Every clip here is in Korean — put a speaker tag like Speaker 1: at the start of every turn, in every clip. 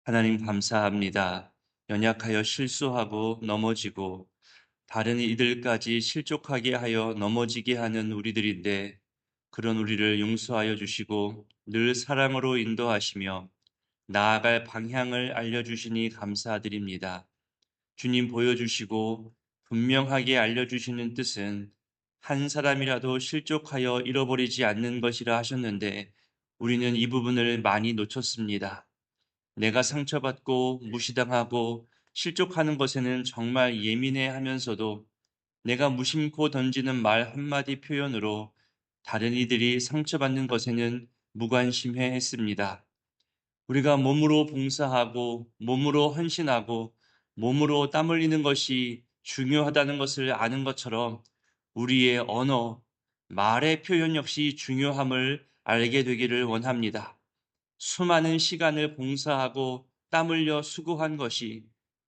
Speaker 1: 하나님 감사합니다. 연약하여 실수하고 넘어지고 다른 이들까지 실족하게 하여 넘어지게 하는 우리들인데 그런 우리를 용서하여 주시고 늘 사랑으로 인도하시며 나아갈 방향을 알려주시니 감사드립니다. 주님 보여주시고 분명하게 알려주시는 뜻은 한 사람이라도 실족하여 잃어버리지 않는 것이라 하셨는데 우리는 이 부분을 많이 놓쳤습니다. 내가 상처받고 무시당하고 실족하는 것에는 정말 예민해 하면서도 내가 무심코 던지는 말 한마디 표현으로 다른 이들이 상처받는 것에는 무관심해 했습니다. 우리가 몸으로 봉사하고 몸으로 헌신하고 몸으로 땀 흘리는 것이 중요하다는 것을 아는 것처럼 우리의 언어, 말의 표현 역시 중요함을 알게 되기를 원합니다. 수많은 시간을 봉사하고 땀 흘려 수고한 것이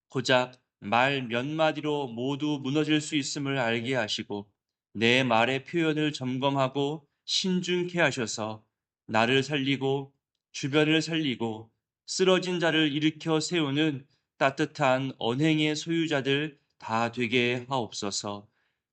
Speaker 1: 고작 말 몇 마디로 모두 무너질 수 있음을 알게 하시고 내 말의 표현을 점검하고 신중케 하셔서 나를 살리고 주변을 살리고 쓰러진 자를 일으켜 세우는 따뜻한 언행의 소유자들 다 되게 하옵소서.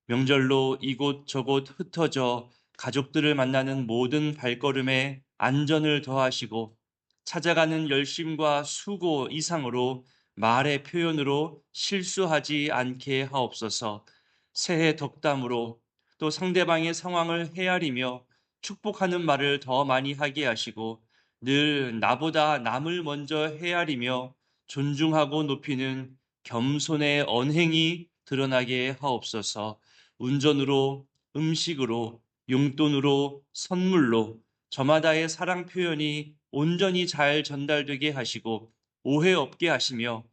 Speaker 1: 명절로 이곳저곳 흩어져 가족들을 만나는 모든 발걸음에 안전을 더하시고 찾아가는 열심과 수고 이상으로 말의 표현으로 실수하지 않게 하옵소서. 새해 덕담으로 또 상대방의 상황을 헤아리며 축복하는 말을 더 많이 하게 하시고 늘 나보다 남을 먼저 헤아리며 존중하고 높이는 겸손의 언행이 드러나게 하옵소서. 운전으로, 음식으로, 용돈으로, 선물로 저마다의 사랑 표현이 온전히 잘 전달되게 하시고 오해 없게 하시며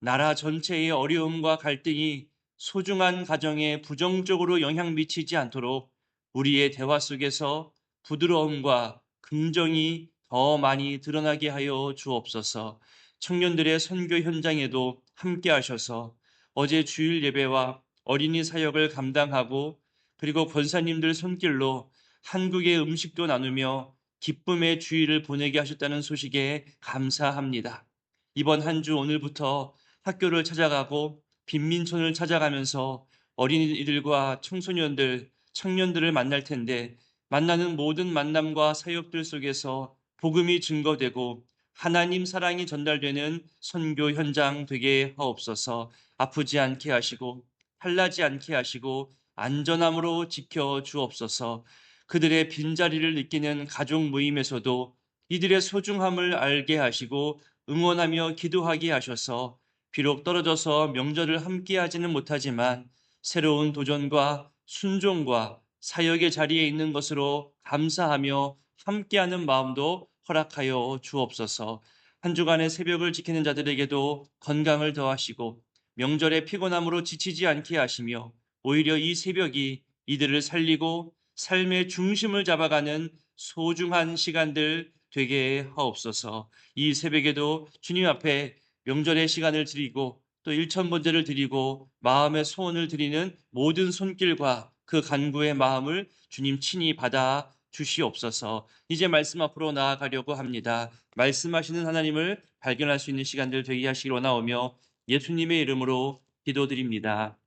Speaker 1: 나라 전체의 어려움과 갈등이 소중한 가정에 부정적으로 영향 미치지 않도록 우리의 대화 속에서 부드러움과 긍정이 더 많이 드러나게 하여 주옵소서. 청년들의 선교 현장에도 함께 하셔서 어제 주일 예배와 어린이 사역을 감당하고 그리고 권사님들 손길로 한국의 음식도 나누며 기쁨의 주일을 보내게 하셨다는 소식에 감사합니다. 이번 한 주 오늘부터 학교를 찾아가고 빈민촌을 찾아가면서 어린이들과 청소년들, 청년들을 만날 텐데 만나는 모든 만남과 사역들 속에서 복음이 증거되고 하나님 사랑이 전달되는 선교 현장 되게 하옵소서. 아프지 않게 하시고 탈나지 않게 하시고 안전함으로 지켜 주옵소서. 그들의 빈자리를 느끼는 가족 모임에서도 이들의 소중함을 알게 하시고 응원하며 기도하게 하셔서 비록 떨어져서 명절을 함께 하지는 못하지만 새로운 도전과 순종과 사역의 자리에 있는 것으로 감사하며 함께하는 마음도 허락하여 주옵소서. 한 주간의 새벽을 지키는 자들에게도 건강을 더하시고 명절의 피곤함으로 지치지 않게 하시며 오히려 이 새벽이 이들을 살리고 삶의 중심을 잡아가는 소중한 시간들 되게 하옵소서. 이 새벽에도 주님 앞에 명절의 시간을 드리고 또 일천번제를 드리고 마음의 소원을 드리는 모든 손길과 그 간구의 마음을 주님 친히 받아 주시옵소서. 이제 말씀 앞으로 나아가려고 합니다. 말씀하시는 하나님을 발견할 수 있는 시간들 되게 하시길 원하오며 예수님의 이름으로 기도드립니다.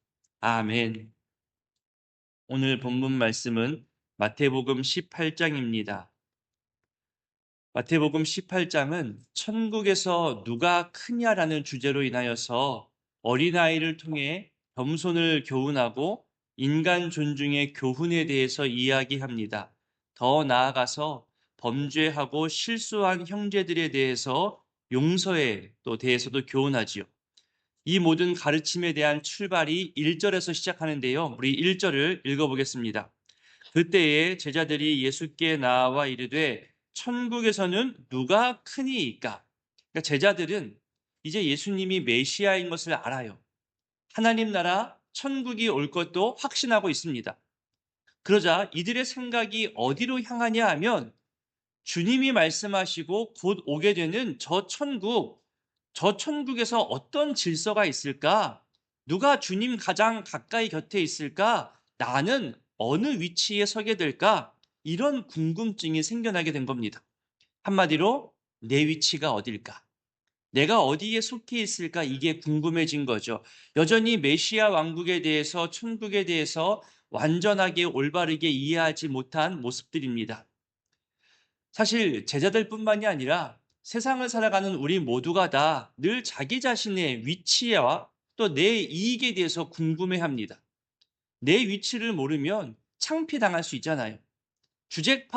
Speaker 1: 아멘. 오늘 본문 말씀은 마태복음 18장입니다. 마태복음 18장은 천국에서 누가 크냐라는 주제로 인하여서 어린아이를 통해 겸손을 교훈하고 인간 존중의 교훈에 대해서 이야기합니다. 더 나아가서 범죄하고 실수한 형제들에 대해서 용서에 또 대해서도 교훈하지요. 이 모든 가르침에 대한 출발이 1절에서 시작하는데요. 우리 1절을 읽어보겠습니다. 그때에 제자들이 예수께 나와 이르되 천국에서는 누가 크니이까? 그러니까 제자들은 이제 예수님이 메시아인 것을 알아요. 하나님 나라 천국이 올 것도 확신하고 있습니다. 그러자 이들의 생각이 어디로 향하냐 하면 주님이 말씀하시고 곧 오게 되는 저 천국에서 어떤 질서가 있을까? 누가 주님 가장 가까이 곁에 있을까? 나는 어느 위치에 서게 될까? 이런 궁금증이 생겨나게 된 겁니다. 한마디로 내 위치가 어딜까? 내가 어디에 속해 있을까 이게 궁금해진 거죠. 여전히 메시아 왕국에 대해서 천국에 대해서 완전하게 올바르게 이해하지 못한 모습들입니다. 사실 제자들뿐만이 아니라 세상을 살아가는 우리 모두가 다 늘 자기 자신의 위치와 또 내 이익에 대해서 궁금해합니다. 내 위치를 모르면 창피당할 수 있잖아요. 주제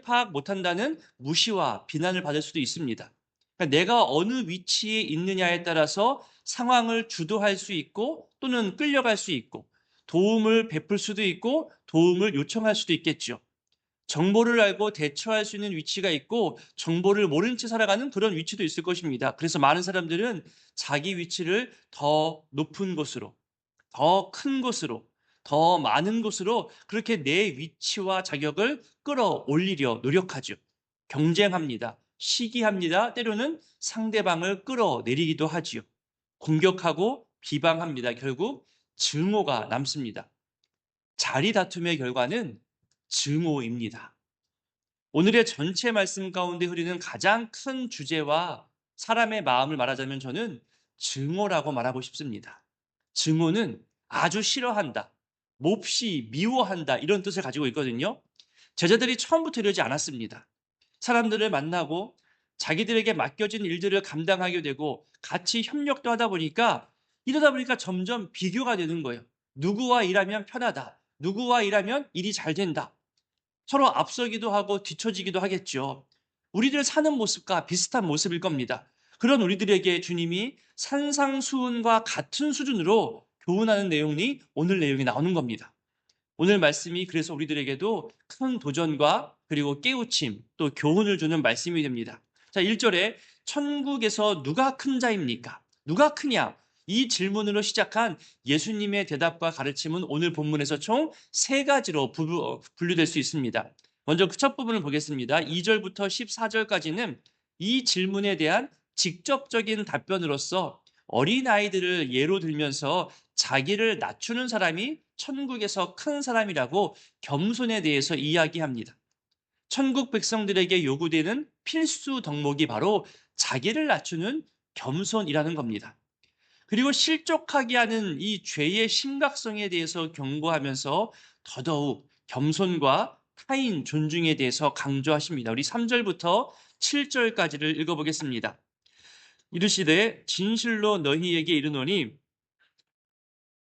Speaker 1: 파악 못한다는 무시와 비난을 받을 수도 있습니다. 그러니까 내가 어느 위치에 있느냐에 따라서 상황을 주도할 수 있고 또는 끌려갈 수 있고 도움을 베풀 수도 있고 도움을 요청할 수도 있겠죠. 정보를 알고 대처할 수 있는 위치가 있고 정보를 모른 채 살아가는 그런 위치도 있을 것입니다. 그래서 많은 사람들은 자기 위치를 더 높은 곳으로, 더 큰 곳으로, 더 많은 곳으로 그렇게 내 위치와 자격을 끌어올리려 노력하죠. 경쟁합니다. 시기합니다. 때로는 상대방을 끌어내리기도 하지요. 공격하고 비방합니다. 결국 증오가 남습니다. 자리 다툼의 결과는 증오입니다. 오늘의 전체 말씀 가운데 흐르는 가장 큰 주제와 사람의 마음을 말하자면 저는 증오라고 말하고 싶습니다. 증오는 아주 싫어한다, 몹시 미워한다 이런 뜻을 가지고 있거든요. 제자들이 처음부터 이러지 않았습니다. 사람들을 만나고 자기들에게 맡겨진 일들을 감당하게 되고 같이 협력도 하다 보니까 이러다 보니까 점점 비교가 되는 거예요. 누구와 일하면 편하다. 누구와 일하면 일이 잘 된다. 서로 앞서기도 하고 뒤처지기도 하겠죠. 우리들 사는 모습과 비슷한 모습일 겁니다. 그런 우리들에게 주님이 산상수훈과 같은 수준으로 교훈하는 내용이 오늘 내용이 나오는 겁니다. 오늘 말씀이 그래서 우리들에게도 큰 도전과 그리고 깨우침 또 교훈을 주는 말씀이 됩니다. 자, 1절에 천국에서 누가 큰 자입니까? 누가 크냐? 이 질문으로 시작한 예수님의 대답과 가르침은 오늘 본문에서 총 세 가지로 분류될 수 있습니다. 먼저 그 첫 부분을 보겠습니다. 2절부터 14절까지는 이 질문에 대한 직접적인 답변으로서 어린아이들을 예로 들면서 자기를 낮추는 사람이 천국에서 큰 사람이라고 겸손에 대해서 이야기합니다. 천국 백성들에게 요구되는 필수 덕목이 바로 자기를 낮추는 겸손이라는 겁니다. 그리고 실족하게 하는 이 죄의 심각성에 대해서 경고하면서 더더욱 겸손과 타인 존중에 대해서 강조하십니다. 우리 3절부터 7절까지를 읽어보겠습니다. 이르시되 진실로 너희에게 이르노니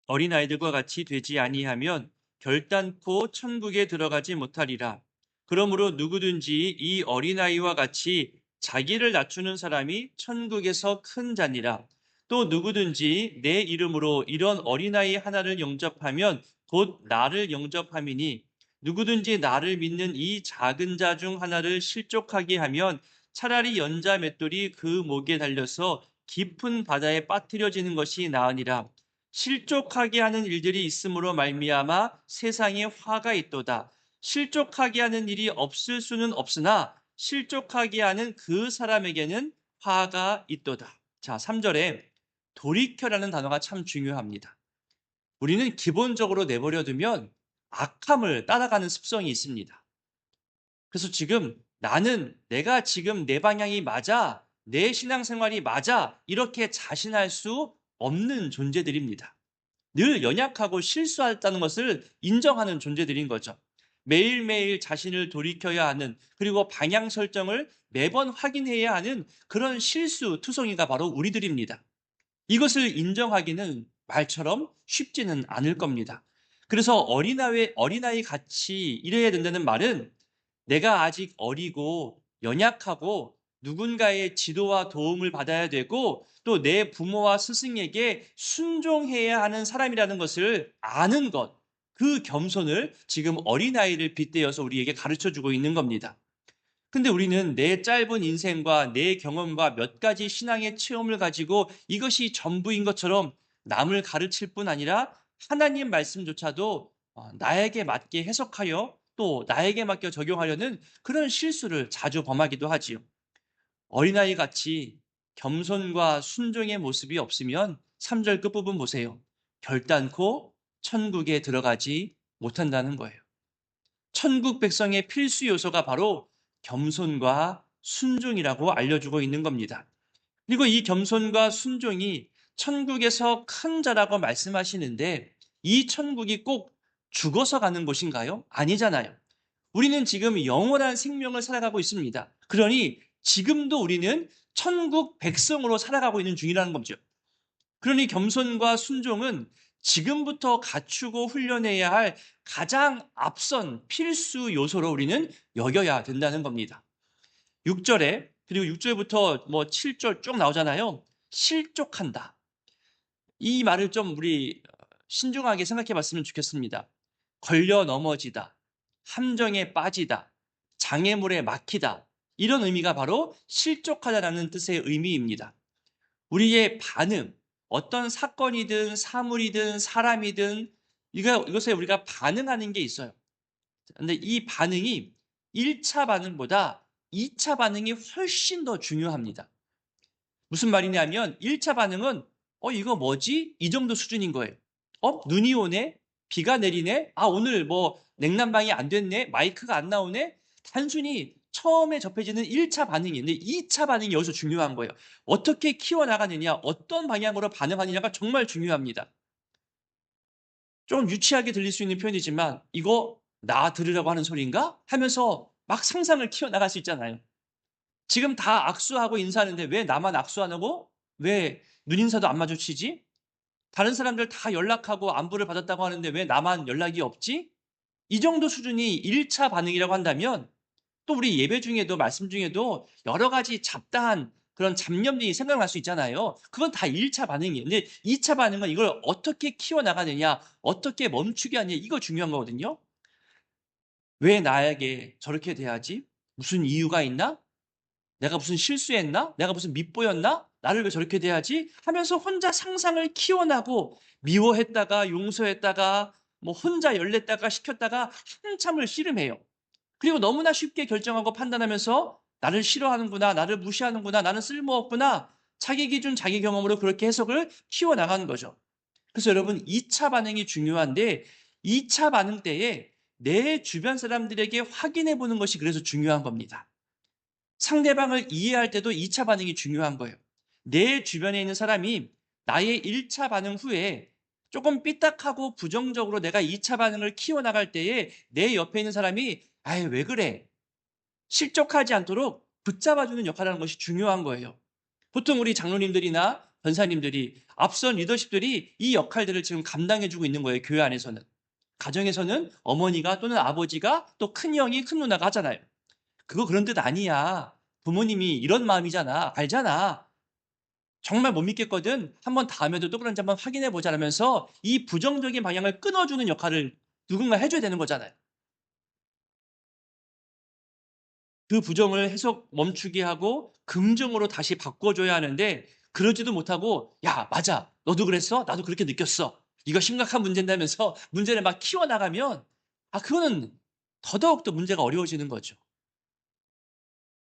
Speaker 1: 어린아이들과 같이 되지 아니하면 결단코 천국에 들어가지 못하리라. 그러므로 누구든지 이 어린아이와 같이 자기를 낮추는 사람이 천국에서 큰 자니라. 또 누구든지 내 이름으로 이런 어린아이 하나를 영접하면 곧 나를 영접함이니 누구든지 나를 믿는 이 작은 자 중 하나를 실족하게 하면 차라리 연자 맷돌이 그 목에 달려서 깊은 바다에 빠뜨려지는 것이 나으니라. 실족하게 하는 일들이 있음으로 말미암아 세상에 화가 있도다. 실족하게 하는 일이 없을 수는 없으나 실족하게 하는 그 사람에게는 화가 있도다. 자, 3절에 돌이켜라는 단어가 참 중요합니다. 우리는 기본적으로 내버려 두면 악함을 따라가는 습성이 있습니다. 그래서 지금 내가 지금 내 방향이 맞아, 내 신앙생활이 맞아, 이렇게 자신할 수 없는 존재들입니다. 늘 연약하고 실수했다는 것을 인정하는 존재들인 거죠. 매일매일 자신을 돌이켜야 하는, 그리고 방향 설정을 매번 확인해야 하는 그런 실수 투성이가 바로 우리들입니다. 이것을 인정하기는 말처럼 쉽지는 않을 겁니다. 그래서 어린아이 같이 이래야 된다는 말은 내가 아직 어리고 연약하고 누군가의 지도와 도움을 받아야 되고 또 내 부모와 스승에게 순종해야 하는 사람이라는 것을 아는 것, 그 겸손을 지금 어린아이를 빗대어서 우리에게 가르쳐 주고 있는 겁니다. 근데 우리는 내 짧은 인생과 내 경험과 몇 가지 신앙의 체험을 가지고 이것이 전부인 것처럼 남을 가르칠 뿐 아니라 하나님 말씀조차도 나에게 맞게 해석하여 또 나에게 맡겨 적용하려는 그런 실수를 자주 범하기도 하지요. 어린아이 같이 겸손과 순종의 모습이 없으면 3절 끝부분 보세요. 결단코 천국에 들어가지 못한다는 거예요. 천국 백성의 필수 요소가 바로 겸손과 순종이라고 알려주고 있는 겁니다. 그리고 이 겸손과 순종이 천국에서 큰 자라고 말씀하시는데 이 천국이 꼭 죽어서 가는 곳인가요? 아니잖아요. 우리는 지금 영원한 생명을 살아가고 있습니다. 그러니 지금도 우리는 천국 백성으로 살아가고 있는 중이라는 거죠. 그러니 겸손과 순종은 지금부터 갖추고 훈련해야 할 가장 앞선 필수 요소로 우리는 여겨야 된다는 겁니다. 6절에 그리고 6절부터 뭐 7절 쭉 나오잖아요. 실족한다. 이 말을 좀 우리 신중하게 생각해 봤으면 좋겠습니다. 걸려 넘어지다, 함정에 빠지다, 장애물에 막히다. 이런 의미가 바로 실족하다라는 뜻의 의미입니다. 우리의 반응, 어떤 사건이든 사물이든 사람이든 이것에 우리가 반응하는 게 있어요. 근데 이 반응이 1차 반응보다 2차 반응이 훨씬 더 중요합니다. 무슨 말이냐면 1차 반응은 이거 뭐지? 이 정도 수준인 거예요. 눈이 오네? 비가 내리네? 오늘 뭐 냉난방이 안 됐네? 마이크가 안 나오네? 단순히 처음에 접해지는 1차 반응인데 2차 반응이 여기서 중요한 거예요. 어떻게 키워나가느냐, 어떤 방향으로 반응하느냐가 정말 중요합니다. 좀 유치하게 들릴 수 있는 표현이지만 이거 나 들으라고 하는 소리인가? 하면서 막 상상을 키워나갈 수 있잖아요. 지금 다 악수하고 인사하는데 왜 나만 악수 안 하고 왜 눈인사도 안 마주치지? 다른 사람들 다 연락하고 안부를 받았다고 하는데 왜 나만 연락이 없지? 이 정도 수준이 1차 반응이라고 한다면 또 우리 예배 중에도 말씀 중에도 여러 가지 잡다한 그런 잡념들이 생각날 수 있잖아요. 그건 다 1차 반응이에요. 근데 2차 반응은 이걸 어떻게 키워나가느냐, 어떻게 멈추게 하느냐, 이거 중요한 거거든요. 왜 나에게 저렇게 대하지? 무슨 이유가 있나? 내가 무슨 실수했나? 내가 무슨 밉보였나? 나를 왜 저렇게 대하지? 하면서 혼자 상상을 키워나고 미워했다가 용서했다가 뭐 혼자 열냈다가 시켰다가 한참을 씨름해요. 그리고 너무나 쉽게 결정하고 판단하면서 나를 싫어하는구나, 나를 무시하는구나, 나는 쓸모없구나. 자기 기준, 자기 경험으로 그렇게 해석을 키워나가는 거죠. 그래서 여러분 2차 반응이 중요한데 2차 반응 때에 내 주변 사람들에게 확인해 보는 것이 그래서 중요한 겁니다. 상대방을 이해할 때도 2차 반응이 중요한 거예요. 내 주변에 있는 사람이 나의 1차 반응 후에 조금 삐딱하고 부정적으로 내가 2차 반응을 키워나갈 때에 내 옆에 있는 사람이 아유, 왜 그래? 실족하지 않도록 붙잡아주는 역할을 하는 것이 중요한 거예요. 보통 우리 장로님들이나 권사님들이 앞선 리더십들이 이 역할들을 지금 감당해주고 있는 거예요. 교회 안에서는. 가정에서는 어머니가 또는 아버지가 또 큰형이 큰 누나가 하잖아요. 그거 그런 뜻 아니야. 부모님이 이런 마음이잖아. 알잖아. 정말 못 믿겠거든. 한번 다음에도 또 그런지 한번 확인해 보자라면서 이 부정적인 방향을 끊어주는 역할을 누군가 해줘야 되는 거잖아요. 그 부정을 해석 멈추게 하고 긍정으로 다시 바꿔줘야 하는데 그러지도 못하고 야, 맞아. 너도 그랬어? 나도 그렇게 느꼈어. 이거 심각한 문제인다면서 문제를 막 키워나가면 그거는 더더욱더 문제가 어려워지는 거죠.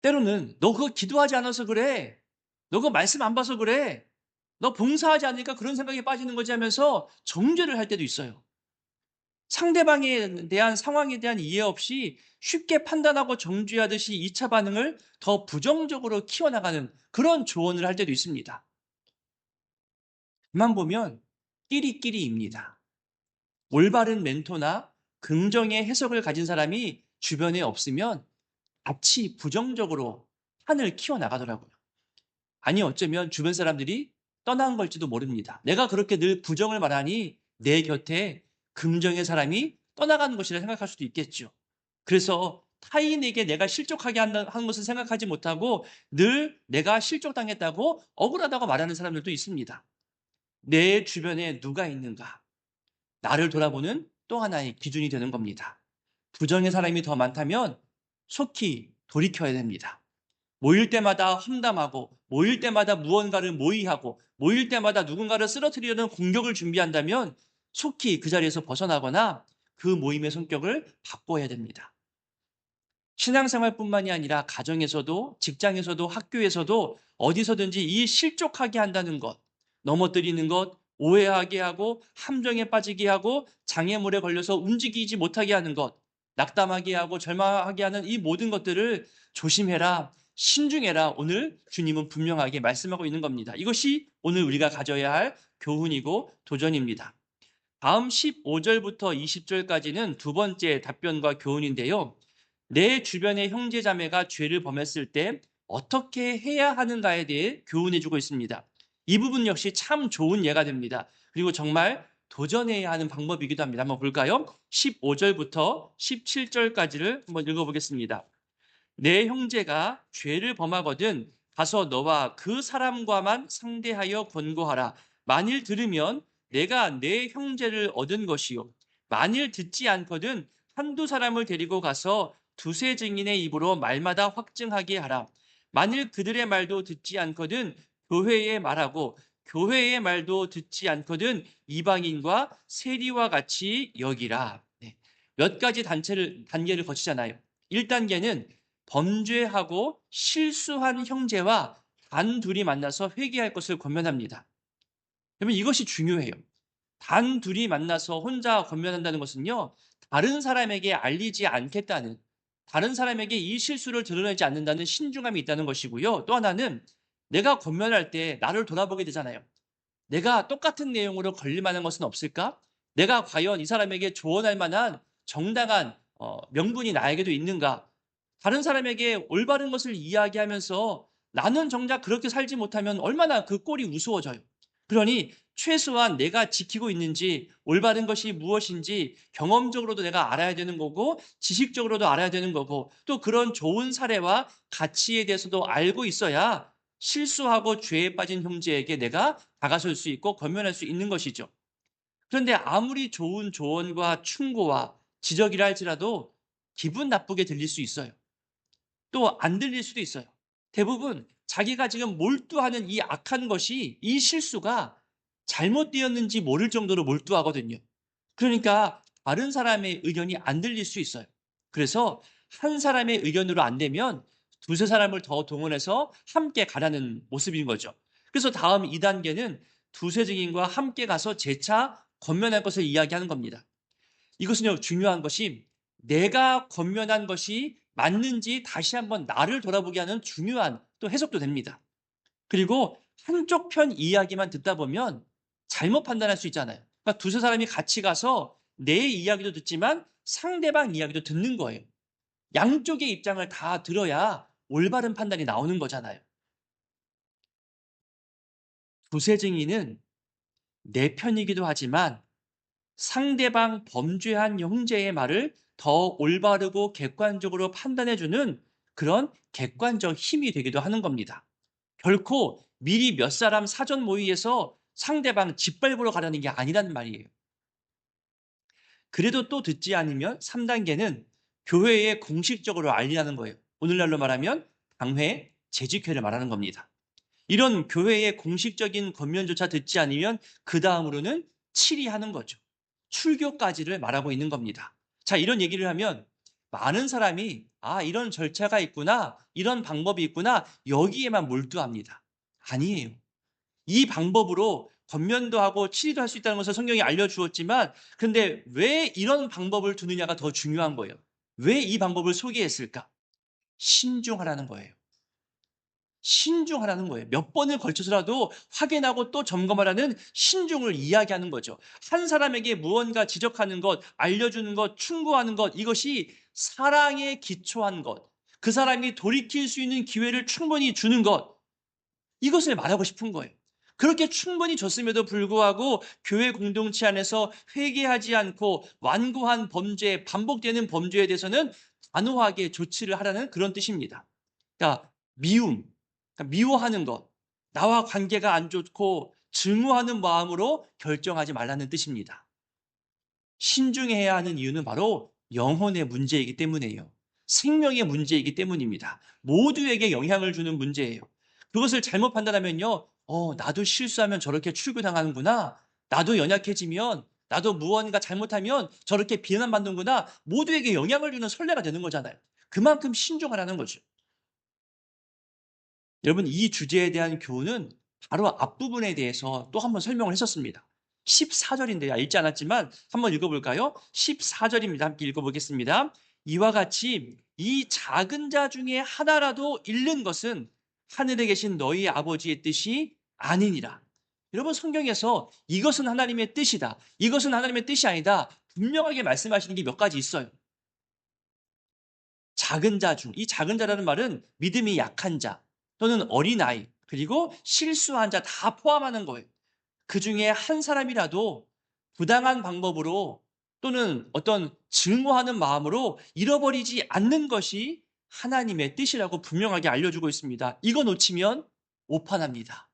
Speaker 1: 때로는 너 그거 기도하지 않아서 그래. 너 그거 말씀 안 봐서 그래. 너 봉사하지 않으니까 그런 생각에 빠지는 거지 하면서 정죄를 할 때도 있어요. 상대방에 대한 상황에 대한 이해 없이 쉽게 판단하고 정죄하듯이 2차 반응을 더 부정적으로 키워나가는 그런 조언을 할 때도 있습니다. 그만 보면 끼리끼리입니다. 올바른 멘토나 긍정의 해석을 가진 사람이 주변에 없으면 같이 부정적으로 판을 키워나가더라고요. 아니 어쩌면 주변 사람들이 떠난 걸지도 모릅니다. 내가 그렇게 늘 부정을 말하니 내 곁에 긍정의 사람이 떠나가는 것이라 생각할 수도 있겠죠. 그래서 타인에게 내가 실족하게 하는 것을 생각하지 못하고 늘 내가 실족당했다고 억울하다고 말하는 사람들도 있습니다. 내 주변에 누가 있는가? 나를 돌아보는 또 하나의 기준이 되는 겁니다. 부정의 사람이 더 많다면 속히 돌이켜야 됩니다. 모일 때마다 험담하고 모일 때마다 무언가를 모의하고 모일 때마다 누군가를 쓰러뜨리려는 공격을 준비한다면 속히 그 자리에서 벗어나거나 그 모임의 성격을 바꿔야 됩니다. 신앙생활뿐만이 아니라 가정에서도 직장에서도 학교에서도 어디서든지 이 실족하게 한다는 것, 넘어뜨리는 것, 오해하게 하고 함정에 빠지게 하고 장애물에 걸려서 움직이지 못하게 하는 것, 낙담하게 하고 절망하게 하는 이 모든 것들을 조심해라. 신중해라. 오늘 주님은 분명하게 말씀하고 있는 겁니다. 이것이 오늘 우리가 가져야 할 교훈이고 도전입니다. 다음 15절부터 20절까지는 두 번째 답변과 교훈인데요. 내 주변의 형제 자매가 죄를 범했을 때 어떻게 해야 하는가에 대해 교훈해 주고 있습니다. 이 부분 역시 참 좋은 예가 됩니다. 그리고 정말 도전해야 하는 방법이기도 합니다. 한번 볼까요? 15절부터 17절까지를 한번 읽어보겠습니다. 내 형제가 죄를 범하거든 가서 너와 그 사람과만 상대하여 권고하라. 만일 들으면 내가 내 형제를 얻은 것이요. 만일 듣지 않거든 한두 사람을 데리고 가서 두세 증인의 입으로 말마다 확증하게 하라. 만일 그들의 말도 듣지 않거든 교회에 말하고 교회의 말도 듣지 않거든 이방인과 세리와 같이 여기라. 네. 몇 가지 단계를 거치잖아요. 1단계는 범죄하고 실수한 형제와 단둘이 만나서 회개할 것을 권면합니다. 여러분 이것이 중요해요. 단둘이 만나서 혼자 권면한다는 것은요. 다른 사람에게 알리지 않겠다는, 다른 사람에게 이 실수를 드러내지 않는다는 신중함이 있다는 것이고요. 또 하나는 내가 권면할 때 나를 돌아보게 되잖아요. 내가 똑같은 내용으로 걸릴 만한 것은 없을까? 내가 과연 이 사람에게 조언할 만한 정당한 명분이 나에게도 있는가? 다른 사람에게 올바른 것을 이야기하면서 나는 정작 그렇게 살지 못하면 얼마나 그 꼴이 우스워져요. 그러니 최소한 내가 지키고 있는지, 올바른 것이 무엇인지 경험적으로도 내가 알아야 되는 거고, 지식적으로도 알아야 되는 거고, 또 그런 좋은 사례와 가치에 대해서도 알고 있어야 실수하고 죄에 빠진 형제에게 내가 다가설 수 있고 권면할 수 있는 것이죠. 그런데 아무리 좋은 조언과 충고와 지적이라 할지라도 기분 나쁘게 들릴 수 있어요. 또 안 들릴 수도 있어요. 대부분 자기가 지금 몰두하는 이 악한 것이, 이 실수가 잘못되었는지 모를 정도로 몰두하거든요. 그러니까 다른 사람의 의견이 안 들릴 수 있어요. 그래서 한 사람의 의견으로 안 되면 두세 사람을 더 동원해서 함께 가라는 모습인 거죠. 그래서 다음 2단계는 두세 증인과 함께 가서 재차 권면할 것을 이야기하는 겁니다. 이것은요, 중요한 것이 내가 권면한 것이 맞는지 다시 한번 나를 돌아보게 하는 중요한 또 해석도 됩니다. 그리고 한쪽 편 이야기만 듣다 보면 잘못 판단할 수 있잖아요. 그러니까 두세 사람이 같이 가서 내 이야기도 듣지만 상대방 이야기도 듣는 거예요. 양쪽의 입장을 다 들어야 올바른 판단이 나오는 거잖아요. 두세 증인은 내 편이기도 하지만 상대방 범죄한 형제의 말을 더 올바르고 객관적으로 판단해주는 그런 객관적 힘이 되기도 하는 겁니다. 결코 미리 몇 사람 사전 모의에서 상대방 짓밟으러 가려는 게 아니라는 말이에요. 그래도 또 듣지 않으면 3단계는 교회에 공식적으로 알리라는 거예요. 오늘날로 말하면 당회, 재직회를 말하는 겁니다. 이런 교회의 공식적인 권면조차 듣지 않으면 그 다음으로는 치리하는 거죠. 출교까지를 말하고 있는 겁니다. 자, 이런 얘기를 하면 많은 사람이 이런 절차가 있구나, 이런 방법이 있구나, 여기에만 몰두합니다. 아니에요. 이 방법으로 권면도 하고 치리도 할 수 있다는 것을 성경이 알려주었지만, 그런데 왜 이런 방법을 두느냐가 더 중요한 거예요. 왜 이 방법을 소개했을까? 신중하라는 거예요. 신중하라는 거예요. 몇 번을 걸쳐서라도 확인하고 또 점검하라는 신중을 이야기하는 거죠. 한 사람에게 무언가 지적하는 것, 알려주는 것, 충고하는 것, 이것이 사랑에 기초한 것, 그 사람이 돌이킬 수 있는 기회를 충분히 주는 것, 이것을 말하고 싶은 거예요. 그렇게 충분히 줬음에도 불구하고 교회 공동체 안에서 회개하지 않고 완고한 범죄, 반복되는 범죄에 대해서는 단호하게 조치를 하라는 그런 뜻입니다. 그러니까 미움, 그러니까 미워하는 것, 나와 관계가 안 좋고 증오하는 마음으로 결정하지 말라는 뜻입니다. 신중해야 하는 이유는 바로 영혼의 문제이기 때문이에요. 생명의 문제이기 때문입니다. 모두에게 영향을 주는 문제예요. 그것을 잘못 판단하면요, 나도 실수하면 저렇게 출교당하는구나. 나도 연약해지면, 나도 무언가 잘못하면 저렇게 비난받는구나. 모두에게 영향을 주는 선례가 되는 거잖아요. 그만큼 신중하라는 거죠. 여러분, 이 주제에 대한 교훈은 바로 앞부분에 대해서 또 한번 설명을 했었습니다. 14절인데요. 읽지 않았지만 한번 읽어볼까요? 14절입니다. 함께 읽어보겠습니다. 이와 같이 이 작은 자 중에 하나라도 잃는 것은 하늘에 계신 너희 아버지의 뜻이 아니니라. 여러분, 성경에서 이것은 하나님의 뜻이다, 이것은 하나님의 뜻이 아니다, 분명하게 말씀하시는 게 몇 가지 있어요. 작은 자 중, 이 작은 자라는 말은 믿음이 약한 자 또는 어린아이, 그리고 실수한 자 다 포함하는 거예요. 그 중에 한 사람이라도 부당한 방법으로 또는 어떤 증오하는 마음으로 잃어버리지 않는 것이 하나님의 뜻이라고 분명하게 알려주고 있습니다. 이거 놓치면 오판합니다.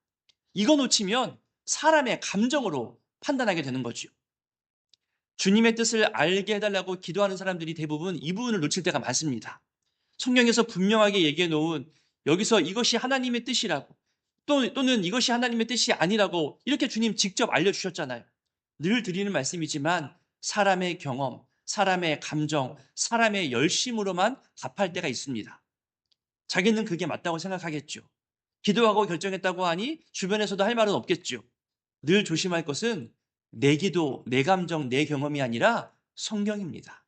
Speaker 1: 이거 놓치면 사람의 감정으로 판단하게 되는 거죠. 주님의 뜻을 알게 해달라고 기도하는 사람들이 대부분 이 부분을 놓칠 때가 많습니다. 성경에서 분명하게 얘기해 놓은, 여기서 이것이 하나님의 뜻이라고 또는 이것이 하나님의 뜻이 아니라고 이렇게 주님 직접 알려주셨잖아요. 늘 드리는 말씀이지만 사람의 경험, 사람의 감정, 사람의 열심으로만 답할 때가 있습니다. 자기는 그게 맞다고 생각하겠죠. 기도하고 결정했다고 하니 주변에서도 할 말은 없겠죠. 늘 조심할 것은 내 기도, 내 감정, 내 경험이 아니라 성경입니다.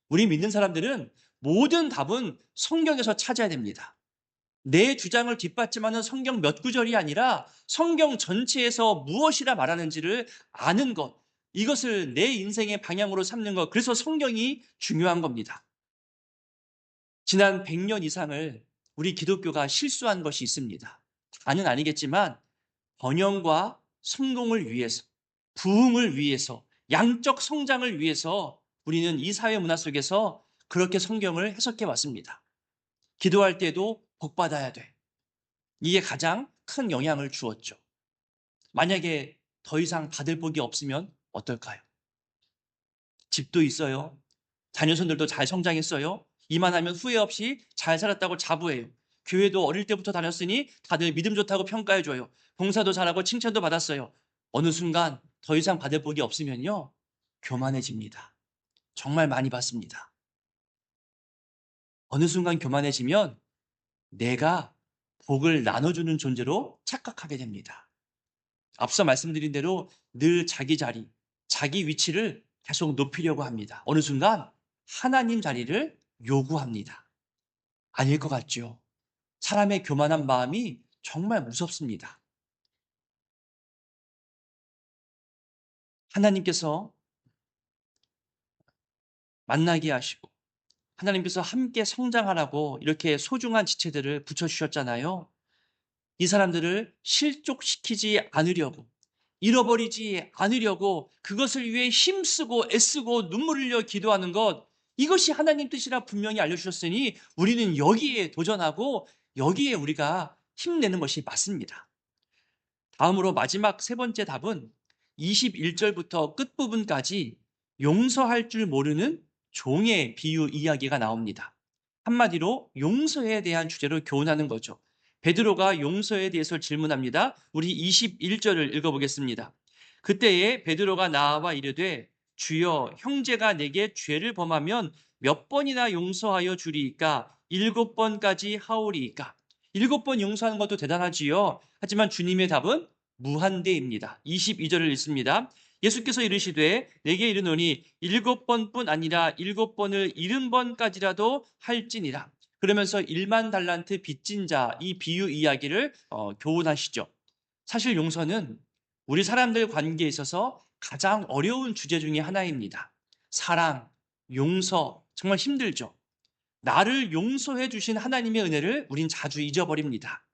Speaker 1: 우리 믿는 사람들은 모든 답은 성경에서 찾아야 됩니다. 내 주장을 뒷받침하는 성경 몇 구절이 아니라 성경 전체에서 무엇이라 말하는지를 아는 것, 이것을 내 인생의 방향으로 삼는 것, 그래서 성경이 중요한 겁니다. 지난 100년 이상을 우리 기독교가 실수한 것이 있습니다. 다는 아니겠지만 번영과 성공을 위해서, 부흥을 위해서, 양적 성장을 위해서 우리는 이 사회 문화 속에서 그렇게 성경을 해석해 왔습니다. 기도할 때도 복 받아야 돼, 이게 가장 큰 영향을 주었죠. 만약에 더 이상 받을 복이 없으면 어떨까요? 집도 있어요. 자녀손들도 잘 성장했어요. 이만하면 후회 없이 잘 살았다고 자부해요. 교회도 어릴 때부터 다녔으니 다들 믿음 좋다고 평가해줘요. 봉사도 잘하고 칭찬도 받았어요. 어느 순간 더 이상 받을 복이 없으면요, 교만해집니다. 정말 많이 받습니다. 어느 순간 교만해지면 내가 복을 나눠주는 존재로 착각하게 됩니다. 앞서 말씀드린 대로 늘 자기 자리, 자기 위치를 계속 높이려고 합니다. 어느 순간 하나님 자리를 요구합니다. 아닐 것 같죠? 사람의 교만한 마음이 정말 무섭습니다. 하나님께서 만나게 하시고 하나님께서 함께 성장하라고 이렇게 소중한 지체들을 붙여주셨잖아요. 이 사람들을 실족시키지 않으려고, 잃어버리지 않으려고 그것을 위해 힘쓰고 애쓰고 눈물 흘려 기도하는 것, 이것이 하나님 뜻이라 분명히 알려주셨으니 우리는 여기에 도전하고 여기에 우리가 힘내는 것이 맞습니다. 다음으로 마지막 세 번째 답은 21절부터 끝부분까지 용서할 줄 모르는 종의 비유 이야기가 나옵니다. 한마디로 용서에 대한 주제로 교훈하는 거죠. 베드로가 용서에 대해서 질문합니다. 우리 21절을 읽어보겠습니다. 그때에 베드로가 나와 이르되 주여, 형제가 내게 죄를 범하면 몇 번이나 용서하여 주리이까? 7번까지 하오리이까? 7번 용서하는 것도 대단하지요. 하지만 주님의 답은 무한대입니다. 22절을 읽습니다. 예수께서 이르시되 내게 이르노니 7번뿐 아니라 7번을 70번까지라도 할지니라. 그러면서 1만 달란트 빚진 자, 이 비유 이야기를 교훈하시죠. 사실 용서는 우리 사람들 관계에 있어서 가장 어려운 주제 중에 하나입니다. 사랑, 용서, 정말 힘들죠. 나를 용서해 주신 하나님의 은혜를 우린 자주 잊어버립니다.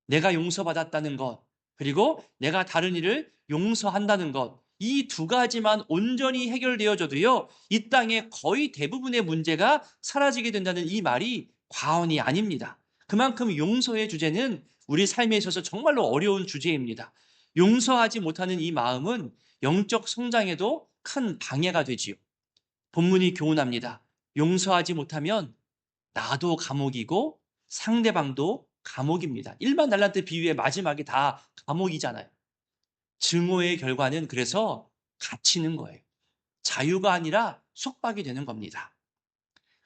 Speaker 1: 내가 용서받았다는 것, 그리고 내가 다른 이를 용서한다는 것, 이 두 가지만 온전히 해결되어져도요, 이 땅의 거의 대부분의 문제가 사라지게 된다는 이 말이 과언이 아닙니다. 그만큼 용서의 주제는 우리 삶에 있어서 정말로 어려운 주제입니다. 용서하지 못하는 이 마음은 영적 성장에도 큰 방해가 되지요. 본문이 교훈합니다. 용서하지 못하면 나도 감옥이고 상대방도 감옥입니다. 1만 달란트 비유의 마지막이 다 감옥이잖아요. 증오의 결과는 그래서 갇히는 거예요. 자유가 아니라 속박이 되는 겁니다.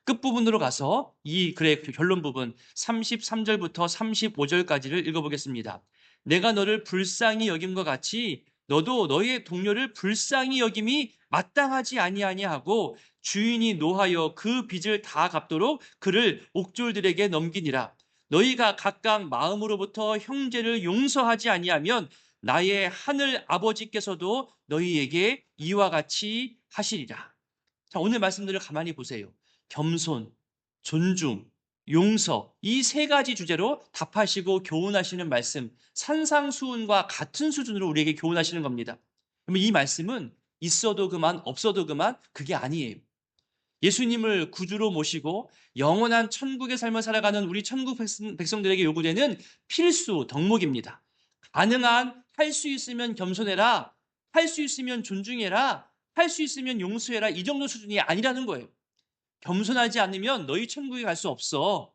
Speaker 1: 끝부분으로 가서 이 글의 결론 부분 33절부터 35절까지를 읽어보겠습니다. 내가 너를 불쌍히 여김과 같이 너도 너희의 동료를 불쌍히 여김이 마땅하지 아니하고 주인이 노하여 그 빚을 다 갚도록 그를 옥졸들에게 넘기니라. 너희가 각각 마음으로부터 형제를 용서하지 아니하면 나의 하늘 아버지께서도 너희에게 이와 같이 하시리라. 자, 오늘 말씀들을 가만히 보세요. 겸손, 존중, 용서, 이 세 가지 주제로 답하시고 교훈하시는 말씀, 산상수훈과 같은 수준으로 우리에게 교훈하시는 겁니다. 그러면 이 말씀은 있어도 그만, 없어도 그만, 그게 아니에요. 예수님을 구주로 모시고 영원한 천국의 삶을 살아가는 우리 천국 백성들에게 요구되는 필수 덕목입니다. 가능한, 할 수 있으면 겸손해라, 할 수 있으면 존중해라, 할 수 있으면 용서해라, 이 정도 수준이 아니라는 거예요. 겸손하지 않으면 너희 천국에 갈 수 없어.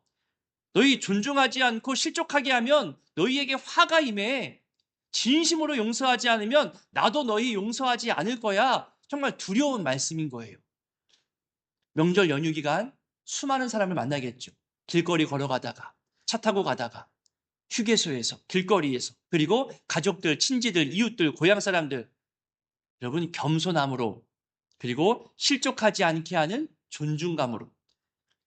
Speaker 1: 너희 존중하지 않고 실족하게 하면 너희에게 화가 임해. 진심으로 용서하지 않으면 나도 너희 용서하지 않을 거야. 정말 두려운 말씀인 거예요. 명절 연휴 기간 수많은 사람을 만나겠죠. 길거리 걸어가다가, 차 타고 가다가, 휴게소에서, 길거리에서, 그리고 가족들, 친지들, 이웃들, 고향 사람들. 여러분, 겸손함으로, 그리고 실족하지 않게 하는 존중감으로,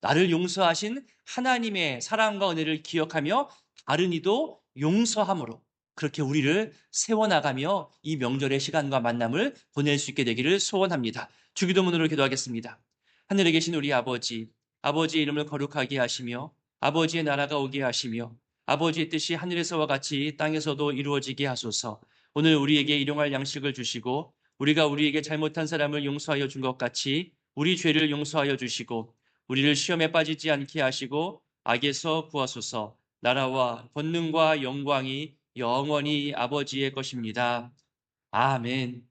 Speaker 1: 나를 용서하신 하나님의 사랑과 은혜를 기억하며 다른 이도 용서함으로, 그렇게 우리를 세워나가며 이 명절의 시간과 만남을 보낼 수 있게 되기를 소원합니다. 주기도문으로 기도하겠습니다. 하늘에 계신 우리 아버지, 아버지의 이름을 거룩하게 하시며 아버지의 나라가 오게 하시며 아버지의 뜻이 하늘에서와 같이 땅에서도 이루어지게 하소서. 오늘 우리에게 일용할 양식을 주시고 우리가 우리에게 잘못한 사람을 용서하여 준 것 같이 우리 죄를 용서하여 주시고 우리를 시험에 빠지지 않게 하시고 악에서 구하소서. 나라와 권능과 영광이 영원히 아버지의 것입니다. 아멘.